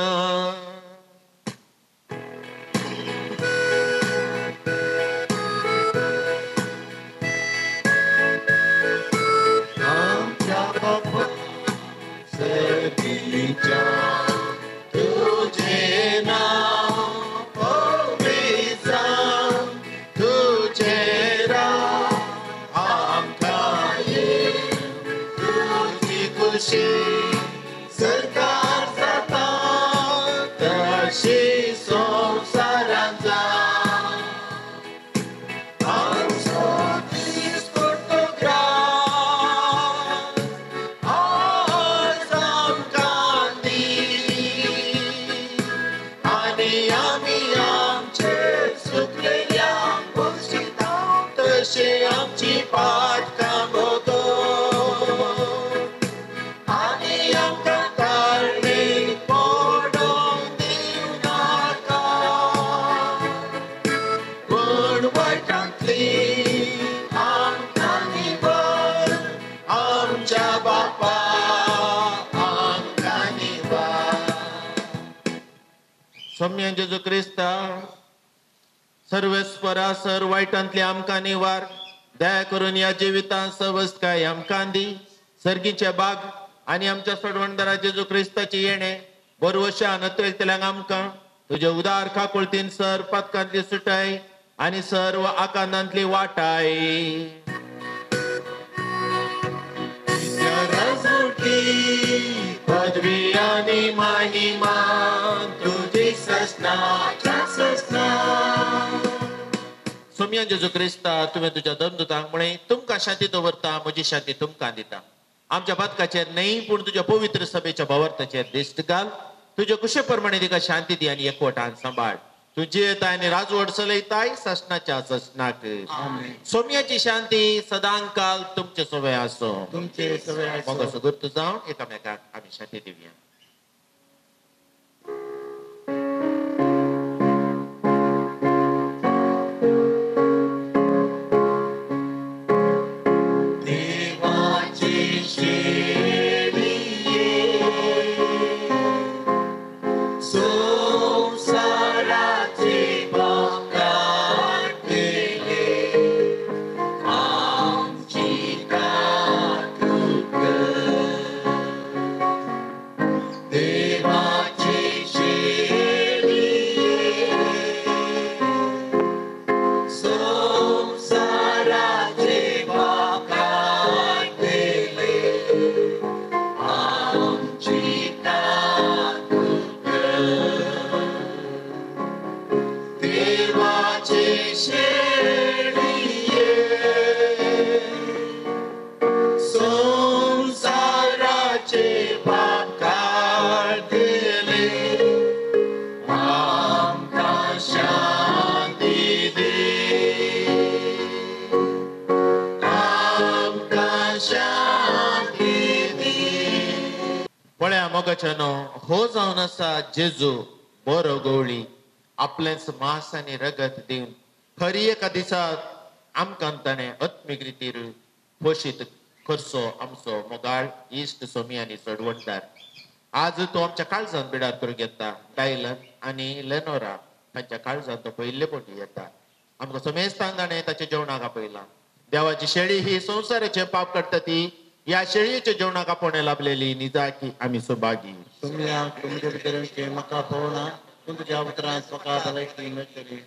आमच्या बापा सर्गीच्या तुझे नाव पवित्र तुझे राव आमकां खुशी सरकार जाता तशी संवसारांत जा. आमचो दीस पडटो ग्रास आज आमकां दी आनी आमी आमचे सुकलेल्यांक पोशिता तशे आमची पाटकां भोगो. सौम्य जेजू क्रिस्ता सर्वेस्परा सर वायटांतली आमकां निवार दया करून या जिवितांत सवस्काय आमकां दी. सर्गीचे बाग आनी आमच्या सोडवणदारा जेजू क्रिस्ताची येणे बरवशान नतळटल्यांक आमकां तुजे उदार काकुळतीन सर पदकांतली सुटाय आनी सर्व आकांतांतली वाटाय. पदवी आनी महिमा तुझी सस्नाच्या सस्ना. सौम्य जेजू क्रिस्ता तुवें तुज्या धर्मदुतांक म्हणे तुमकां शांती दवरता म्हजी शांती तुमकां दिता. आमच्या पदकाचेर न्हय पूण तुज्या पवित्र सभेच्या भवार्थाचेर दिश्ट घाल. तुज्या कुशे प्रमाणे तिका शांती दी आनी एकवटान सांबाळ. तू जियेताय आनी राजवट चलयताय ससनाच्या ससनाक. सौम्याची शांती सदांकाल तुमचे सवय आसो. तुमचे सवय आसो. गुर्त जावन एकामेकाक आमी शांती दिवया. पळया मोगाच्यानो हो जावन आसा जेजू बरो गवळी आपलेच मांस आनी रगत दिवन खरी एका दिसाक आमकां ताणें आत्मीक रितीर पोशीत करचो आमचो मोगाळ इश्ट सोमी आनी चडवणदार. आज तो आमच्या काळजांत बिडार करूंक येता. डायलन आनी लेनोरा तांच्या काळजांत तो पयले पोटी येता. आमकां समेस्तान ताणें ताच्या जेवणाक आपयलां. देवाची शेळी ही संवसाराचे पाप काडटा ती या शेळयेच्या जेवणाक आपोवणे लाभलेली निजा की आमी सुभागी. तुम्ही तुमच्या भितरचे म्हाका पळोवना पूण तुज्या उतरां स्वता भलायकी मेळटली.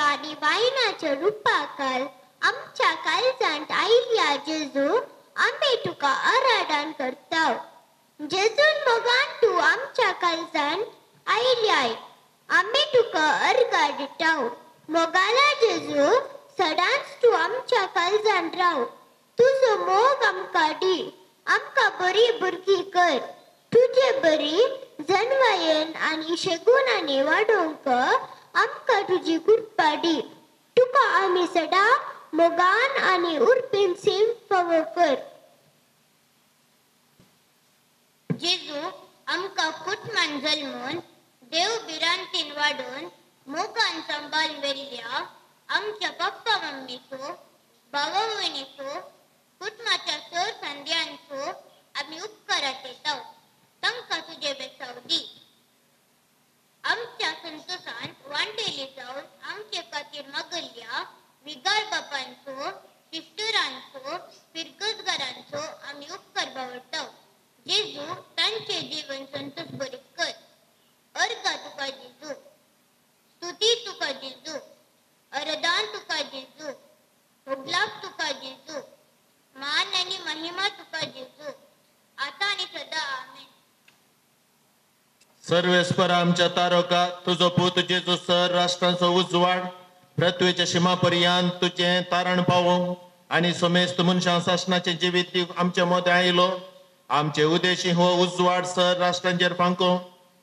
आणि वायनाच्या रुपाकाल आमच्या काळजांत आयिल्ल्या जेजू आमी तुका आराधन करताव. जेजून मोगान तू आमच्या काळजांत आयिल्ल्याय आमी तुका अर्घा दिताव. मोगाला जेजू सदांच तू आमच्या काळजांत राव. तुजो मोग आमकां दी, आमकां बरी भुरगीं कर. तुजे बरी जन्मयेन आनी शेगुणांनी वाडोवंक आमकां तुजी कृपा दी. तुका आमी सदा मोगान आनी उर्बेन सेव फावो कर. जेजू आमकां कुटुंबान जल्मून देव बिरांतीन वाडून मोगान सांबाळून वेल्ल्या आमच्या पप्पा मम्मीचो भावा भयणीचो कुटुंबाच्या सर संध्यांचो आमी उपकाराक येताव. तांकां तुजे बेसाव दी. आमच्या संतोषांत वांटेली जावन आमचे खातीर मागल्ल्या विगाळ बापांचो सिस्टरांचो फिरगतगारांचो आमी उपकार बावडटाव. जेजू तांचे जीवन संतोष बरीत कर. अर्घा तुका जेजू, स्तुती तुका जेजू, अरदान तुका जेजू, होगलाप तुका जेजू, मान आनी महिमा तुका जेजू, आता आनी सदा आमेन. सर्वेस्पर आमच्या तारका तुझो पूत जेजू सर राष्ट्रांचो उजवाड पृथ्वीच्या शिमापर्यंत तुझे तारण पावोवंक आनी समेस्त मनशां शासनाचे जिवीत दिवंक आमच्या मदें आयलो. आमचे उदेशी हो उजवाड सर राष्ट्रांचेर फांको.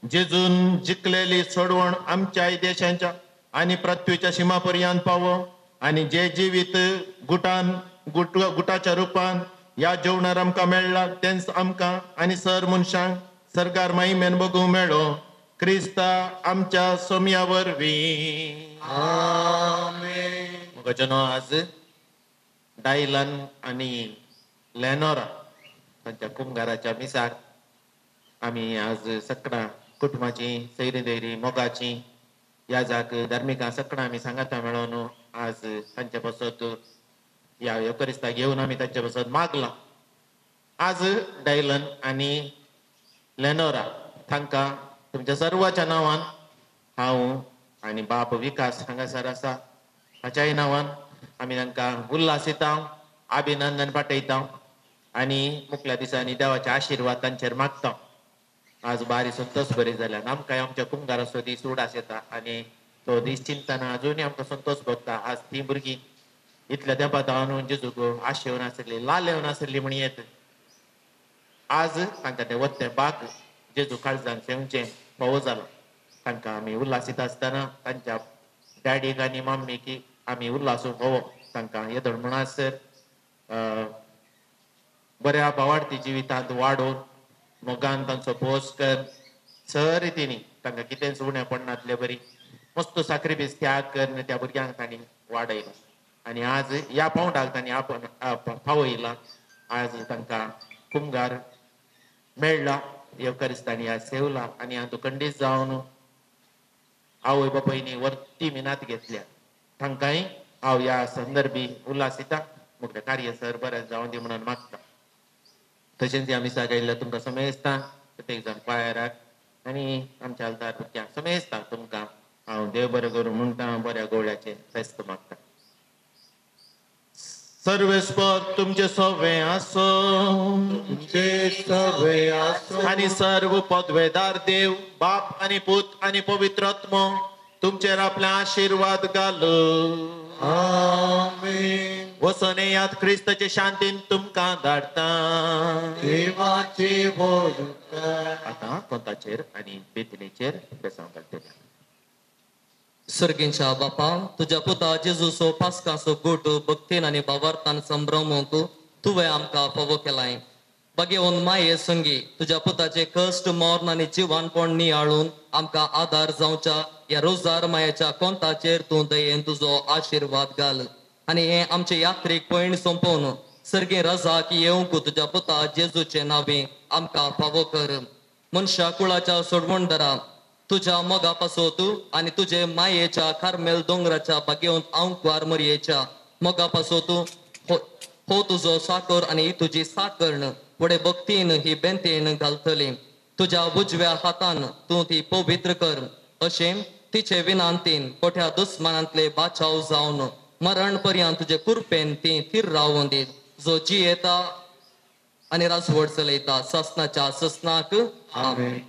जेजून जिखलेली सोडवण आमच्या देशांच्या आनी पृथ्वीच्या शिमापर्यंत पावो आनी जे जिवीत गुटाच्या रुपान ह्या जेवणार आमकां मेळ्ळा तेंच आमकां आनी सर मनशांक सरकार महिमेन बगूंक मेळो. क्रिस्ता आमच्या सोम्या वरवीं आमेन. आज डायलन आनी लेनोरा तांच्या कुंभाराच्या मिसाक आमी आज सकणा कुटुंबाची सैरी दैरी मोगाची या जाग धार्मिका सकणा आमी सांगाता मेळोन आज तांचे बसत या युकरिस्ता घेऊन आमी तांचे बसत मागला. आज डायलन आणि लेनोरा तांकां तुमच्या सर्वांच्या नांवान हांव आणि बाप विकास हांगासर आसा हाच्याय नांवान आमी तांकां उल्हासिता अभिनंदन पाठयता आणि मुखल्या दिसांनी देवाचे आशीर्वाद तांचेर मागता. आज बारी संतोष बरी जाल्यान आमकां आमच्या कुंभाराचो दीस उडास येता आणि तो दीस चिंतना अजुनूय आमकां संतोष भोगता. आज ती भुरगीं इतल्या देपातान जेजूक आशे येवन आसली लाल येवन आसली म्हण येत आज तांकां ते वत्ते बाग जेजू काळजान सेवचे फावो जाला. तांकां आमी उल्हासीत आसतना तांच्या डॅडीक आनी मम्मीक आमी उल्हासूं फावो तांकां येदोळ म्हणसर बऱ्या भावार्थी जिवितांत वाडोवन मोगान तांचो पोस कर सर रितीनी तांकां कितेंच उणें पडनातले बरी मस्त साक्रिफीस त्याग कर त्या भुरग्यांक तांणी वाडयला आणि आज ह्या पावंडाक तांणी आपण फावो येयला. आज तांकां कुंभार मेळ्ळा येवकरिस्तांनी आज सेवला आणि हांव खंडीत जावन आवय बापायनी वर्ती मिनात घेतल्या तांकांय हांव ह्या संदर्भी उल्हासिता मुखेल कार्य सर बरें जावन दी म्हणून मागता. तशेंच ह्या मिसाक आयिल्ल्या तुमकां समेजता प्रत्येक जाण पायराक आनी आमच्या आलदार भुरग्यांक समेजता तुमकां हांव देव बरें करूं म्हणटा बऱ्या गोळ्याचे फेस्त मागता. सर्वेस्पर तुमचे सवे आसो आणि सर्व पदवेदार देव बाप आणि पूत आणि पवित्र आत्मो तुमचेर आपले आशीर्वाद घाल. आमेन. वसने यात ख्रिस्ताचे शांतीन तुमकां धाडटा. देवाची आता कोंताचेर आणि बेतलेचेर बेसांव घालतले. सर्गींच्या बापा तुझ्या पुता जेजूचो पास्काचो गोट भक्तीन आनी भावार्थान संभ्रमूंक तुवें आमकां फावो केलाय. बगेवन माये संगी तुझ्या पुताचे कश्ट मरण आनी जिवानपण नियाळून आमकां आदार जावच्या ह्या रोजार मायेच्या कोंताचेर तूं दयेन तुजो आशीर्वाद घाल आनी हे आमचे यात्रेक पैण संपोवन सर्गे रजाक येवंक तुझ्या पुता जेजूचे नावे आमकां फावो कर. मनशा कुळाच्या सोडवणदारा तुझ्या मोगा पासोत आणि तुझे मायेच्या कार्मेल दोंगराच्या बागेवन आंकवार मरयेच्या मोगा पासोत हो तुझो साकर आणि तुझी साकर्ण पुढे भक्तीन ही बेंतेन घालतली. तुझ्या उजव्या हातान तू ती पवित्र कर अशें तिचे विनांतीन कोठ्या दुस्मानांतले बाचाव जावन मरण पर्यंत तुझे कुरपेन ती थीर रावून दीत. जो जी येता आणि राजवड चलयता ससनाच्या ससनाक आमेन.